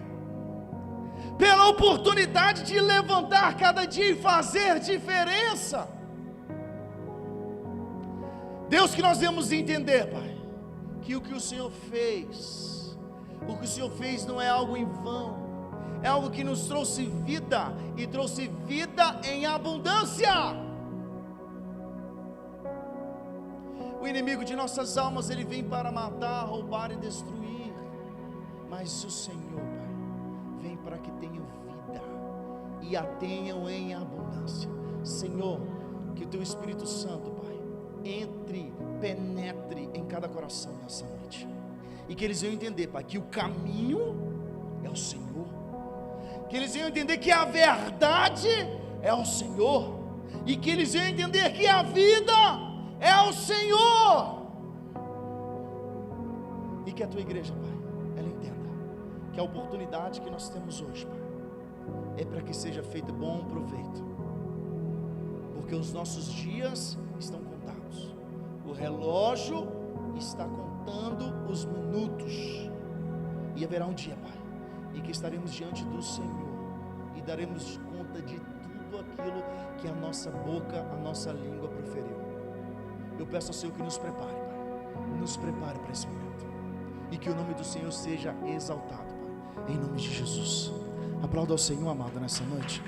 Pela oportunidade de levantar cada dia e fazer diferença. Deus, que nós devemos entender, Pai, que o que o Senhor fez não é algo em vão, é algo que nos trouxe vida, e trouxe vida em abundância. O inimigo de nossas almas, ele vem para matar, roubar e destruir, mas o Senhor, Pai, vem para que tenham vida, e a tenham em abundância. Senhor, que o Teu Espírito Santo, Pai, entre, penetre em cada coração nessa noite, e que eles venham entender, Pai, que o caminho é o Senhor, que eles venham entender que a verdade é o Senhor, e que eles venham entender que a vida é o Senhor, e que a Tua igreja, Pai, ela entenda que a oportunidade que nós temos hoje, Pai, é para que seja feito bom proveito, porque os nossos dias estão contados. O relógio está contando os minutos, e haverá um dia, Pai, em que estaremos diante do Senhor e daremos conta de tudo aquilo que a nossa boca, a nossa língua proferiu. Eu peço ao Senhor que nos prepare, Pai, nos prepare para esse momento, e que o nome do Senhor seja exaltado, Pai, em nome de Jesus. Aplauda ao Senhor, amado, nessa noite.